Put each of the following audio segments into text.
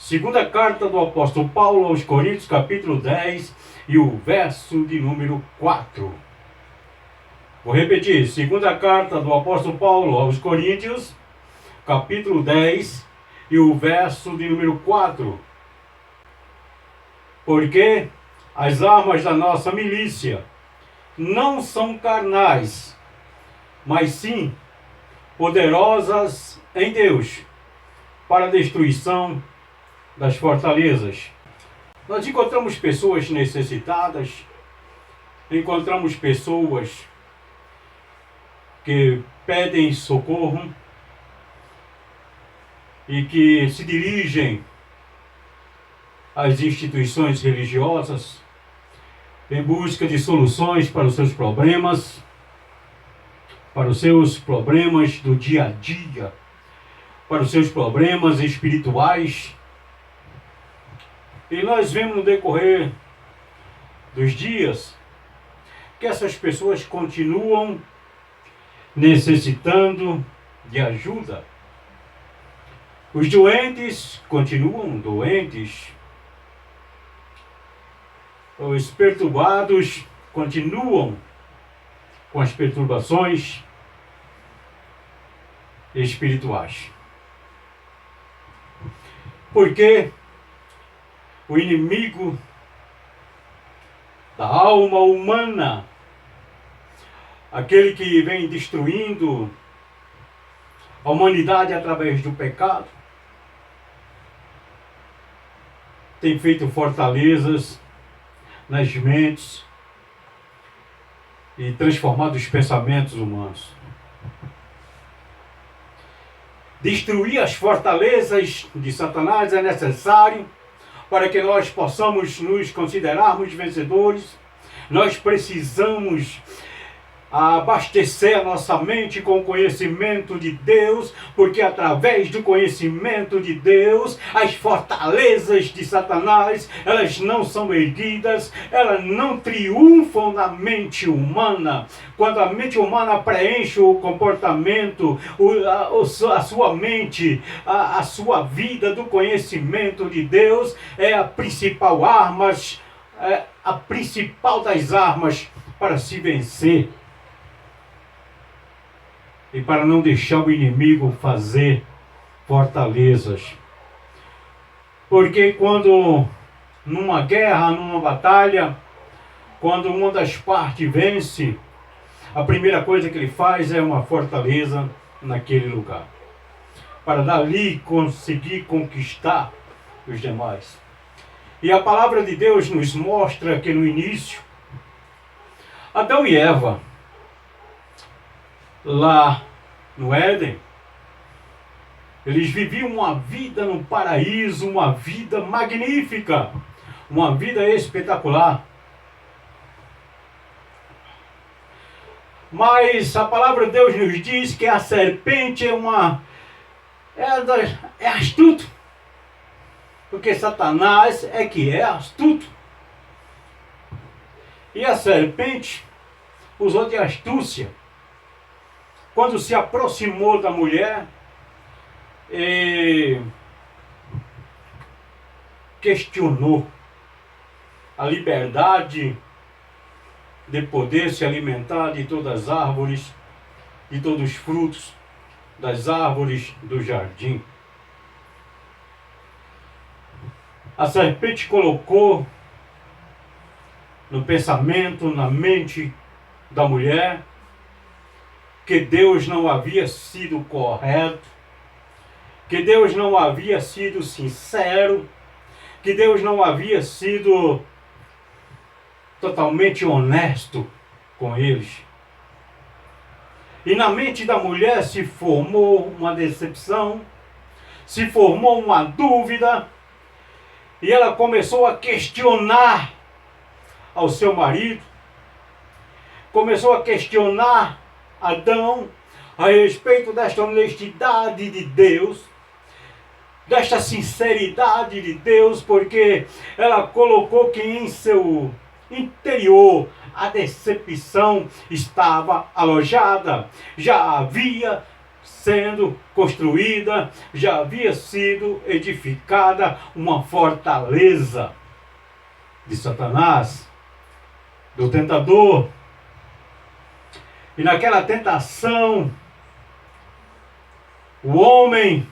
Segunda carta do apóstolo Paulo aos Coríntios, capítulo 10 e o verso de número 4. Vou repetir, segunda carta do apóstolo Paulo aos Coríntios, capítulo 10 e o verso de número 4. Porque as armas da nossa milícia não são carnais, mas sim poderosas em Deus para a destruição das fortalezas. Nós encontramos pessoas necessitadas, encontramos pessoas que pedem socorro e que se dirigem às instituições religiosas em busca de soluções para os seus problemas, do dia a dia, para os seus problemas espirituais. E nós vemos no decorrer dos dias que essas pessoas continuam necessitando de ajuda. Os doentes continuam doentes. Os perturbados continuam com as perturbações espirituais. Porque o inimigo da alma humana, aquele que vem destruindo a humanidade através do pecado, tem feito fortalezas nas mentes e transformado os pensamentos humanos. Destruir as fortalezas de Satanás é necessário para que nós possamos nos considerarmos vencedores. Nós precisamos abastecer a nossa mente com o conhecimento de Deus, porque através do conhecimento de Deus, as fortalezas de Satanás, elas não são erguidas, elas não triunfam na mente humana. Quando a mente humana preenche o comportamento, a sua mente, a sua vida do conhecimento de Deus, é a principal das armas para se vencer. E para não deixar o inimigo fazer fortalezas. Porque quando numa guerra, numa batalha, quando uma das partes vence, a primeira coisa que ele faz é uma fortaleza naquele lugar. Para dali conseguir conquistar os demais. E a palavra de Deus nos mostra que no início, Adão e Eva, lá no Éden, eles viviam uma vida no paraíso, uma vida magnífica, uma vida espetacular. Mas a palavra de Deus nos diz que a serpente é astuto, porque Satanás é astuto. E a serpente usou de astúcia. Quando se aproximou da mulher, questionou a liberdade de poder se alimentar de todas as árvores, de todos os frutos das árvores do jardim. A serpente colocou no pensamento, na mente da mulher, que Deus não havia sido correto, que Deus não havia sido sincero, que Deus não havia sido totalmente honesto com eles. E na mente da mulher se formou uma decepção, se formou uma dúvida, e ela começou a questionar ao seu marido, começou a questionar Adão a respeito desta honestidade de Deus, desta sinceridade de Deus, porque ela colocou que em seu interior a decepção estava alojada. Já havia sendo construída, já havia sido edificada uma fortaleza de Satanás, do tentador. E naquela tentação, o homem,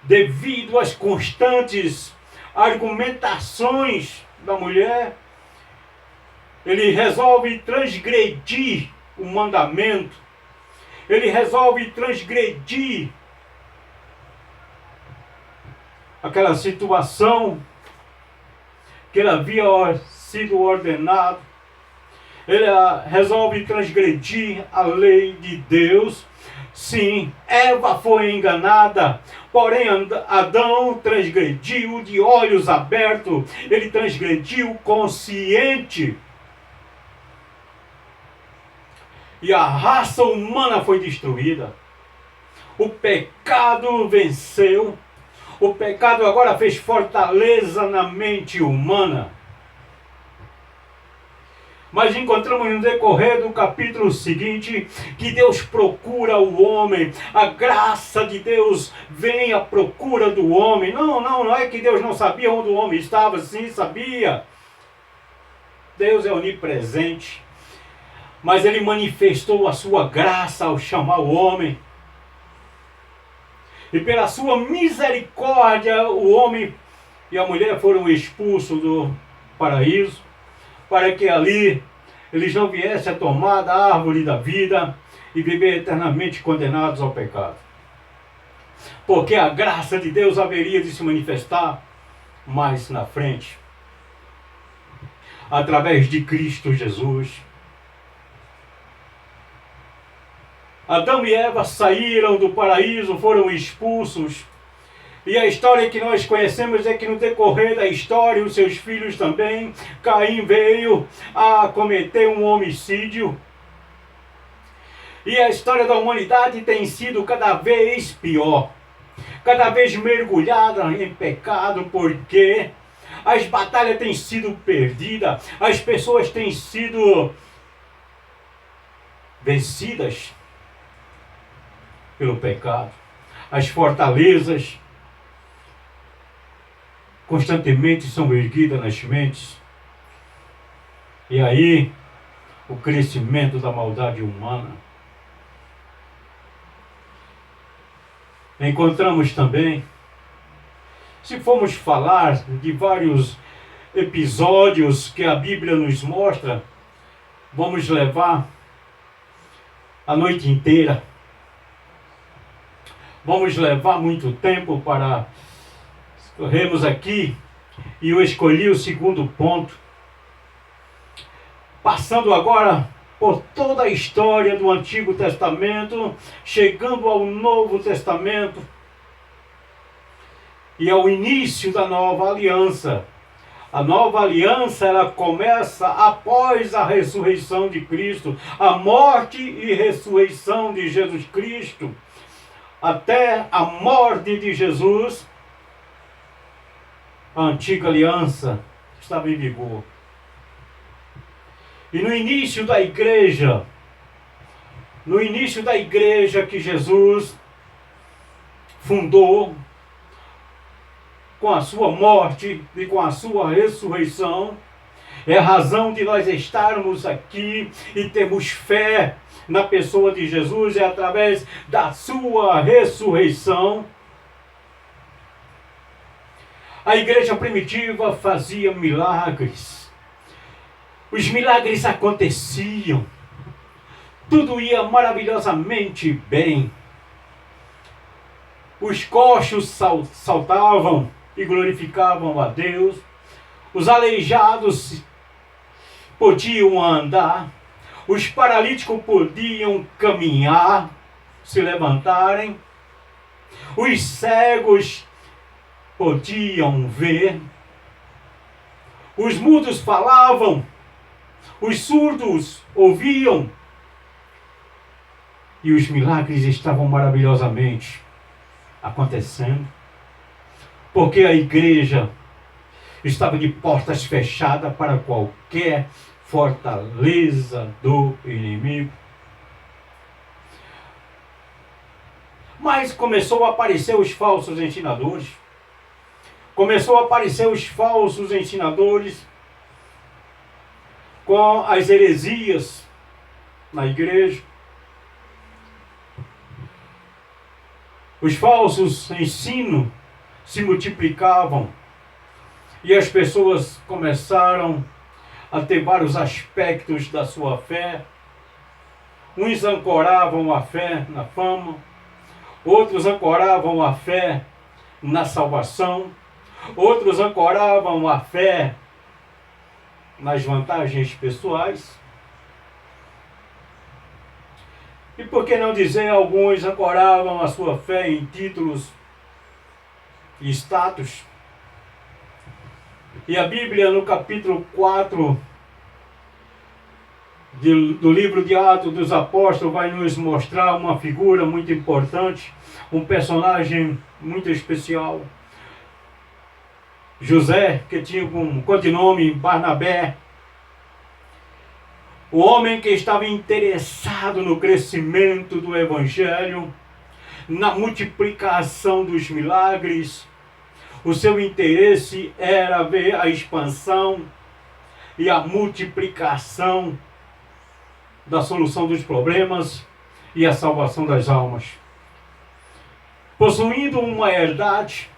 devido às constantes argumentações da mulher, ele resolve transgredir o mandamento, ele resolve transgredir aquela situação que ele havia sido ordenado. Ele resolve transgredir a lei de Deus. Sim, Eva foi enganada, porém Adão transgrediu de olhos abertos, ele transgrediu consciente. E a raça humana foi destruída. O pecado venceu. O pecado agora fez fortaleza na mente humana. Mas encontramos no decorrer do capítulo seguinte que Deus procura o homem. A graça de Deus vem à procura do homem. Não é que Deus não sabia onde o homem estava. Sim, sabia. Deus é onipresente. Mas Ele manifestou a sua graça ao chamar o homem. E pela sua misericórdia, o homem e a mulher foram expulsos do paraíso, para que ali eles não viessem a tomar da árvore da vida e viver eternamente condenados ao pecado. Porque a graça de Deus haveria de se manifestar mais na frente, através de Cristo Jesus. Adão e Eva saíram do paraíso, foram expulsos. E a história que nós conhecemos é que no decorrer da história, os seus filhos também, Caim veio a cometer um homicídio. E a história da humanidade tem sido cada vez pior, cada vez mergulhada em pecado, porque as batalhas têm sido perdidas, as pessoas têm sido vencidas pelo pecado. As fortalezas constantemente são erguidas nas mentes. E aí, o crescimento da maldade humana. Encontramos também, se formos falar de vários episódios que a Bíblia nos mostra, vamos levar a noite inteira. Vamos levar muito tempo para corrermos aqui, e eu escolhi o segundo ponto, passando agora por toda a história do Antigo Testamento, chegando ao Novo Testamento e ao início da Nova Aliança. A Nova Aliança, ela começa após a ressurreição de Cristo, a morte e ressurreição de Jesus Cristo. Até a morte de Jesus, a antiga aliança estava em vigor. E no início da igreja que Jesus fundou, com a sua morte e com a sua ressurreição, é a razão de nós estarmos aqui e termos fé na pessoa de Jesus, é através da sua ressurreição. A igreja primitiva fazia milagres. Os milagres aconteciam. Tudo ia maravilhosamente bem. Os coxos saltavam e glorificavam a Deus. Os aleijados podiam andar. Os paralíticos podiam caminhar, se levantarem. Os cegos podiam ver. Os mudos falavam. Os surdos ouviam. E os milagres estavam maravilhosamente acontecendo. Porque a igreja estava de portas fechadas para qualquer fortaleza do inimigo. Mas começou a aparecer os falsos ensinadores. Começou a aparecer os falsos ensinadores com as heresias na igreja. Os falsos ensinos se multiplicavam e as pessoas começaram a ter vários aspectos da sua fé. Uns ancoravam a fé na fama, outros ancoravam a fé na salvação, outros ancoravam a fé nas vantagens pessoais. E por que não dizer, alguns ancoravam a sua fé em títulos e status. E a Bíblia, no capítulo 4 do livro de Atos dos Apóstolos, vai nos mostrar uma figura muito importante, um personagem muito especial. José, que tinha como codinome Barnabé, o homem que estava interessado no crescimento do Evangelho, na multiplicação dos milagres. O seu interesse era ver a expansão e a multiplicação da solução dos problemas e a salvação das almas. Possuindo uma herdade,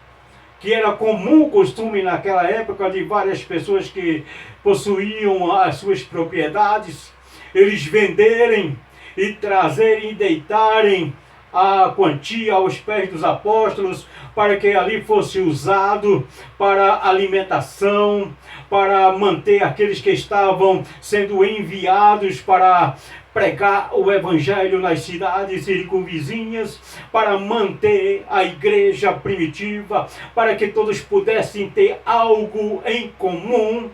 que era comum costume naquela época de várias pessoas que possuíam as suas propriedades, eles venderem e trazerem e deitarem a quantia aos pés dos apóstolos, para que ali fosse usado para alimentação, para manter aqueles que estavam sendo enviados para pregar o evangelho nas cidades circunvizinhas, para manter a igreja primitiva, para que todos pudessem ter algo em comum.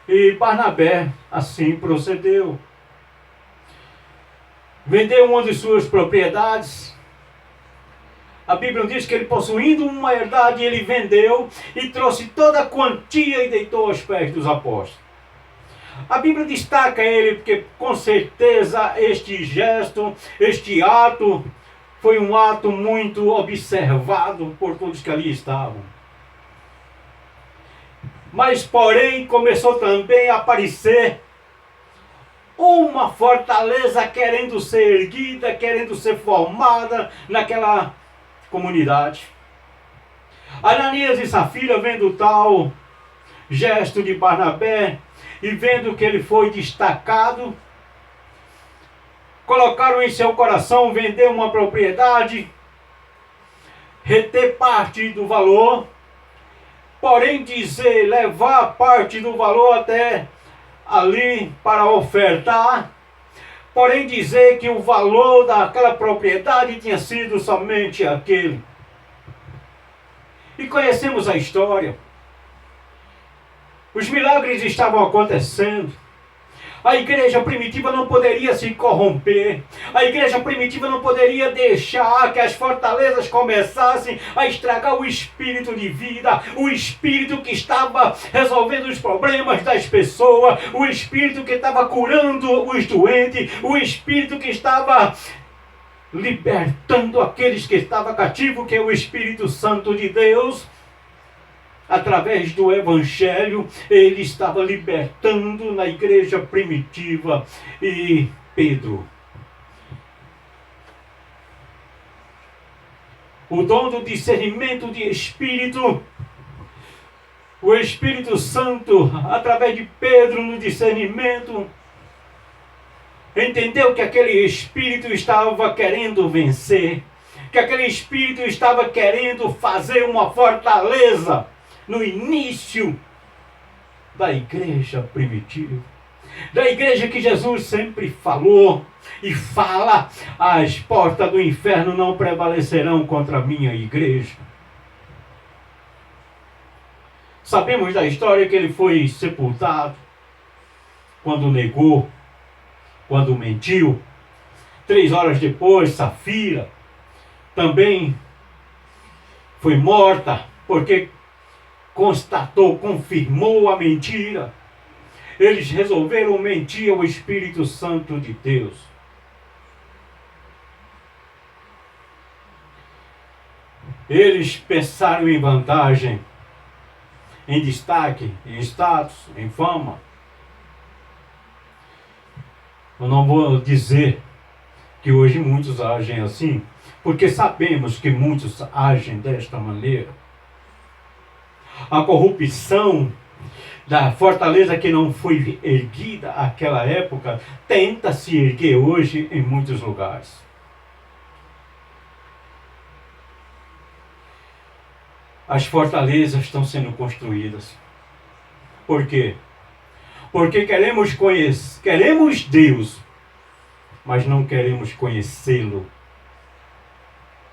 E Barnabé assim procedeu. Vendeu uma de suas propriedades. A Bíblia diz que ele, possuindo uma herdade, ele vendeu e trouxe toda a quantia e deitou aos pés dos apóstolos. A Bíblia destaca ele porque, com certeza, este gesto, este ato, foi um ato muito observado por todos que ali estavam. Mas, porém, começou também a aparecer uma fortaleza querendo ser erguida, querendo ser formada naquela comunidade. Ananias e Safira, vendo tal gesto de Barnabé e vendo que ele foi destacado, colocaram em seu coração vender uma propriedade, reter parte do valor, porém dizer, levar parte do valor até ali para ofertar, porém dizer que o valor daquela propriedade tinha sido somente aquele. E conhecemos a história. Os milagres estavam acontecendo. A igreja primitiva não poderia se corromper. A igreja primitiva não poderia deixar que as fortalezas começassem a estragar o espírito de vida, o espírito que estava resolvendo os problemas das pessoas, o espírito que estava curando os doentes, o espírito que estava libertando aqueles que estavam cativos, que é o Espírito Santo de Deus. Através do Evangelho, ele estava libertando na igreja primitiva. E Pedro, o dom do discernimento de espírito, o Espírito Santo, através de Pedro no discernimento, entendeu que aquele espírito estava querendo vencer, que aquele espírito estava querendo fazer uma fortaleza no início da igreja primitiva, da igreja que Jesus sempre falou e fala: as portas do inferno não prevalecerão contra a minha igreja. Sabemos da história que ele foi sepultado quando negou, quando mentiu. 3 horas depois, Safira também foi morta, porque constatou, confirmou a mentira. Eles resolveram mentir ao Espírito Santo de Deus. Eles pensaram em vantagem, em destaque, em status, em fama. Eu não vou dizer que hoje muitos agem assim, porque sabemos que muitos agem desta maneira. A corrupção da fortaleza que não foi erguida naquela época tenta se erguer hoje em muitos lugares. As fortalezas estão sendo construídas. Por quê? Porque queremos Deus, mas não queremos conhecê-lo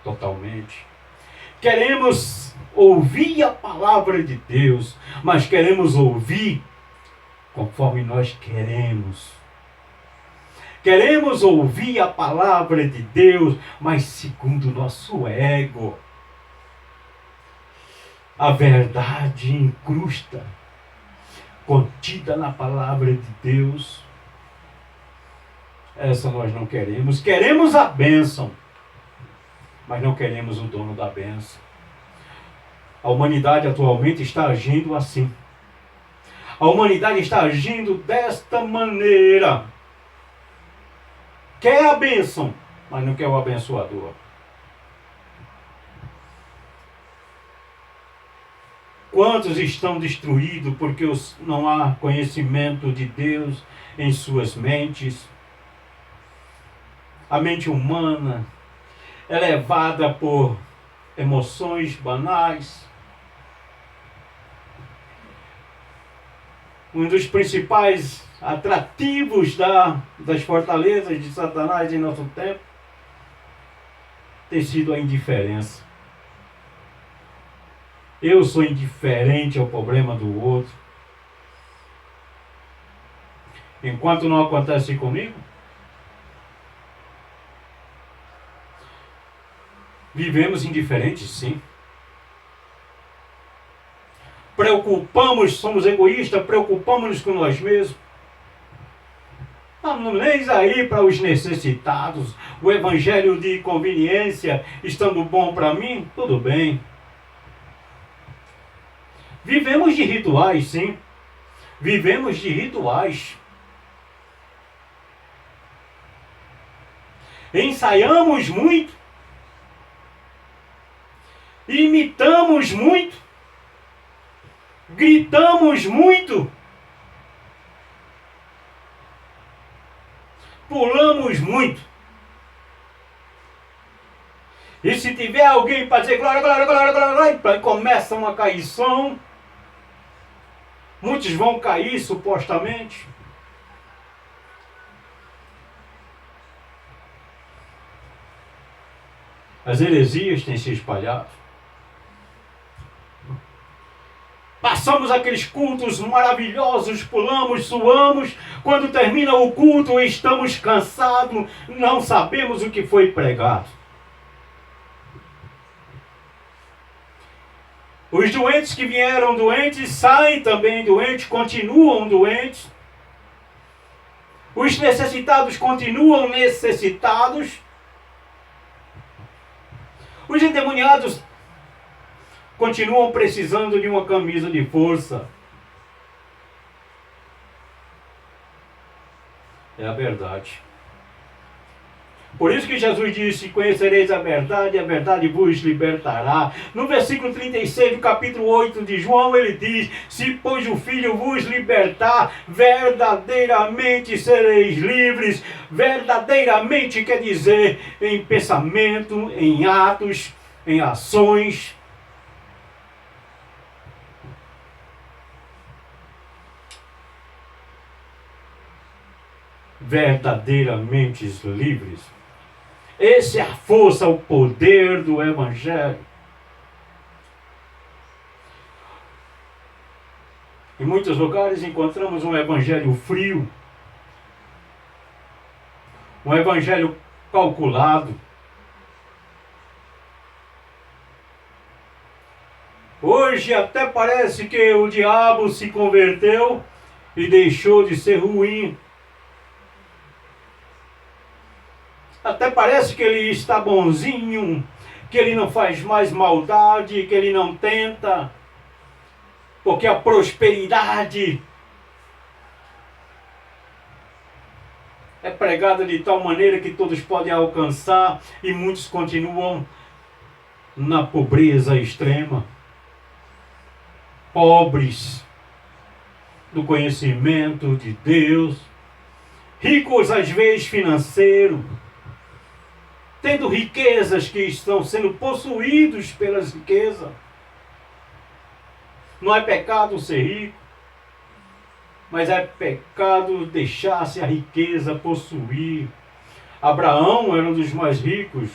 totalmente. Queremos ouvir a palavra de Deus, mas queremos ouvir conforme nós queremos. Queremos ouvir a palavra de Deus, mas segundo o nosso ego. A verdade incrusta, contida na palavra de Deus, essa nós não queremos. Queremos a bênção, mas não queremos o dono da bênção. A humanidade atualmente está agindo assim. A humanidade está agindo desta maneira. Quer a bênção, mas não quer o abençoador. Quantos estão destruídos porque não há conhecimento de Deus em suas mentes? A mente humana é levada por emoções banais. Um dos principais atrativos das fortalezas de Satanás em nosso tempo tem sido a indiferença. Eu sou indiferente ao problema do outro. Enquanto não acontece comigo, vivemos indiferentes, sim. Somos egoístas, preocupamos-nos com nós mesmos. Não nem aí para os necessitados. O evangelho de conveniência, estando bom para mim, tudo bem. Vivemos de rituais, sim. Vivemos de rituais. Ensaiamos muito. Imitamos muito. Gritamos muito. Pulamos muito. E se tiver alguém para dizer glória, glória, glória, glória, glória, começa uma caição. Muitos vão cair supostamente. As heresias têm se espalhado. Passamos aqueles cultos maravilhosos, pulamos, suamos. Quando termina o culto, estamos cansados, não sabemos o que foi pregado. Os doentes que vieram doentes, saem também doentes, continuam doentes. Os necessitados continuam necessitados. Os endemoniados continuam precisando de uma camisa de força. É a verdade. Por isso que Jesus disse, conhecereis a verdade vos libertará. No versículo 36 do capítulo 8 de João, ele diz, se pois o Filho vos libertar, verdadeiramente sereis livres. Verdadeiramente quer dizer em pensamento, em atos, em ações. Verdadeiramente livres. Essa é a força, o poder do Evangelho. Em muitos lugares encontramos um Evangelho frio, um Evangelho calculado. Hoje até parece que o diabo se converteu e deixou de ser ruim. Até parece que ele está bonzinho, que ele não faz mais maldade, que ele não tenta, porque a prosperidade é pregada de tal maneira que todos podem alcançar e muitos continuam na pobreza extrema, pobres do conhecimento de Deus, ricos às vezes financeiro, tendo riquezas que estão sendo possuídos pelas riquezas. Não é pecado ser rico, mas é pecado deixar-se a riqueza possuir. Abraão era um dos mais ricos,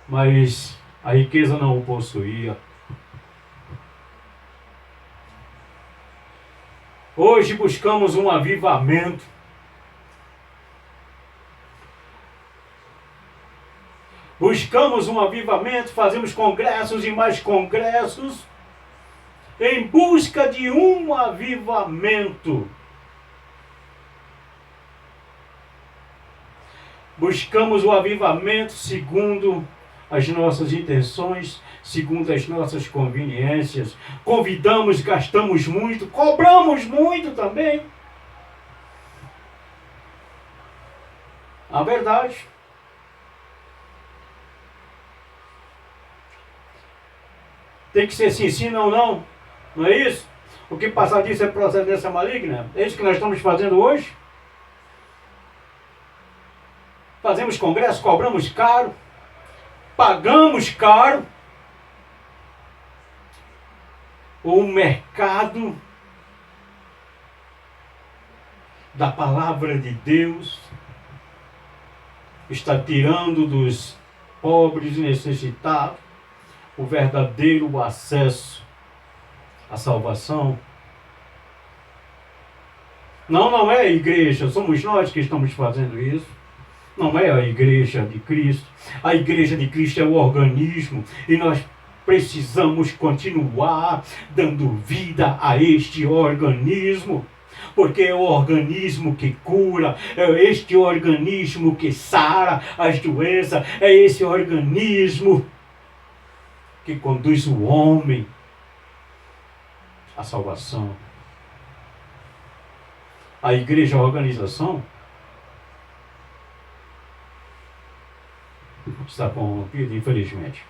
mas a riqueza não o possuía. Hoje buscamos um avivamento. Buscamos um avivamento, fazemos congressos e mais congressos em busca de um avivamento. Buscamos o avivamento segundo as nossas intenções, segundo as nossas conveniências. Convidamos, gastamos muito, cobramos muito também. A verdade. Tem que ser sim, sim, não, não. Não é isso? O que passar disso é procedência maligna. É isso que nós estamos fazendo hoje. Fazemos congresso, cobramos caro, pagamos caro. O mercado da palavra de Deus está tirando dos pobres e necessitados o verdadeiro acesso à salvação. Não é a igreja, somos nós que estamos fazendo isso. Não é a igreja de Cristo. A igreja de Cristo é o organismo e nós precisamos continuar dando vida a este organismo, porque é o organismo que cura, é este organismo que sara as doenças, é esse organismo que conduz o homem à salvação. A igreja, a organização, está corrompida, infelizmente.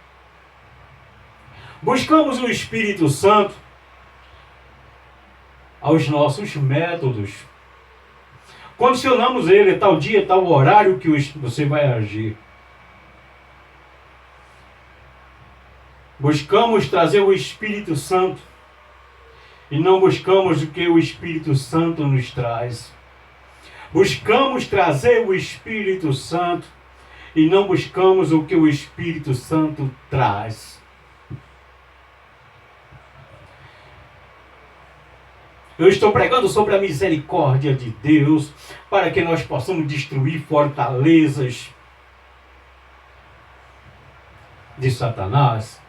Buscamos o Espírito Santo aos nossos métodos. Condicionamos ele, tal dia, tal horário que você vai agir. Buscamos trazer o Espírito Santo e não buscamos o que o Espírito Santo nos traz. Buscamos trazer o Espírito Santo e não buscamos o que o Espírito Santo traz. Eu estou pregando sobre a misericórdia de Deus para que nós possamos destruir fortalezas de Satanás.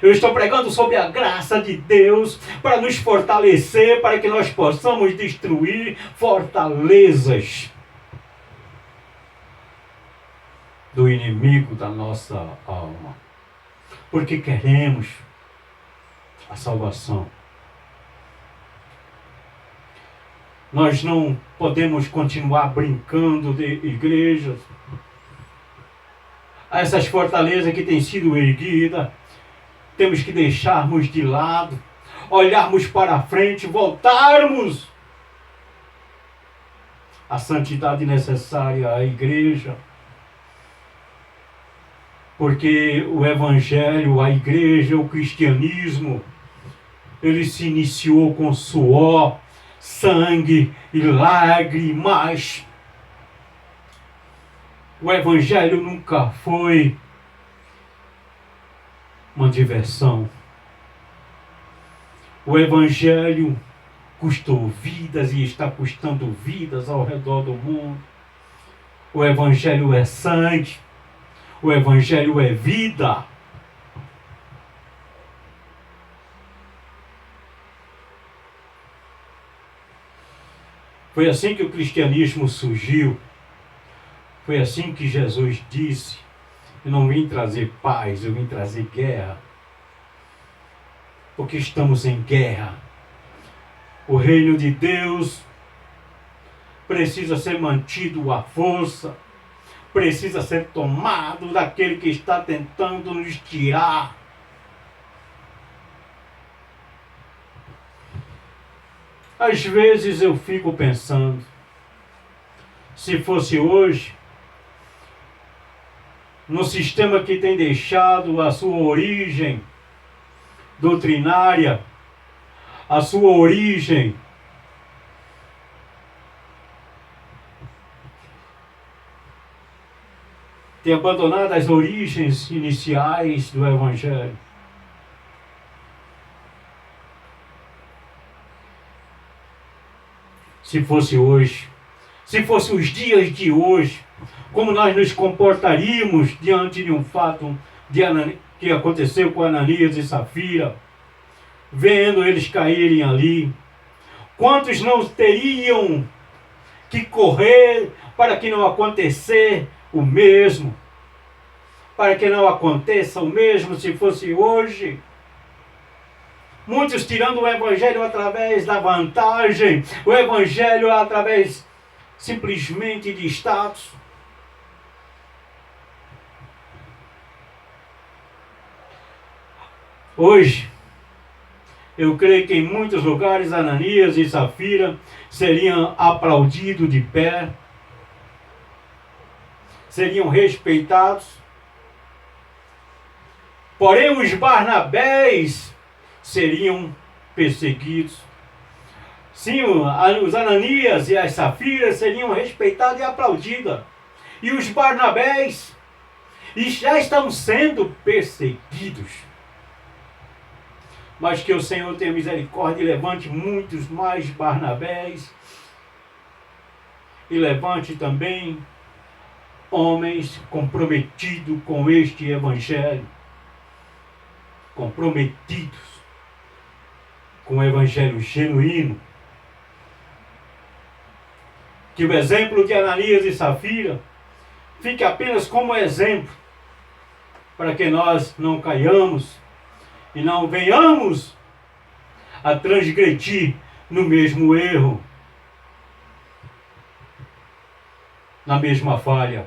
Eu estou pregando sobre a graça de Deus para nos fortalecer, para que nós possamos destruir fortalezas do inimigo da nossa alma. Porque queremos a salvação. Nós não podemos continuar brincando de igrejas. Essas fortalezas que têm sido erguidas, temos que deixarmos de lado, olharmos para frente, voltarmos à santidade necessária à igreja. Porque o evangelho, a igreja, o cristianismo, ele se iniciou com suor, sangue e lágrimas. O evangelho nunca foi uma diversão. O evangelho custou vidas e está custando vidas ao redor do mundo. O evangelho é sangue. O evangelho é vida. Foi assim que o cristianismo surgiu. Foi assim que Jesus disse Eu não vim trazer paz, eu vim trazer guerra. Porque estamos em guerra. O reino de Deus precisa ser mantido à força, precisa ser tomado daquele que está tentando nos tirar. Às vezes eu fico pensando, se fosse hoje, no sistema que tem deixado a sua origem doutrinária, a sua origem ter abandonado as origens iniciais do Evangelho. Se fosse hoje, se fosse os dias de hoje, como nós nos comportaríamos diante de um fato que aconteceu com Ananias e Safira, vendo eles caírem ali? Quantos não teriam que correr para que não acontecer o mesmo? Para que não aconteça o mesmo se fosse hoje? Muitos tirando o Evangelho através da vantagem, o Evangelho através simplesmente de status. Hoje, eu creio que em muitos lugares Ananias e Safira seriam aplaudidos de pé, seriam respeitados. Porém, os Barnabés seriam perseguidos. Sim, os Ananias e as Safiras seriam respeitados e aplaudidos. E os Barnabés já estão sendo perseguidos. Mas que o Senhor tenha misericórdia e levante muitos mais Barnabés. E levante também homens comprometidos com este Evangelho. Comprometidos com o Evangelho genuíno. Que o exemplo de Ananias e Safira fique apenas como exemplo, para que nós não caiamos e não venhamos a transgredir no mesmo erro, na mesma falha.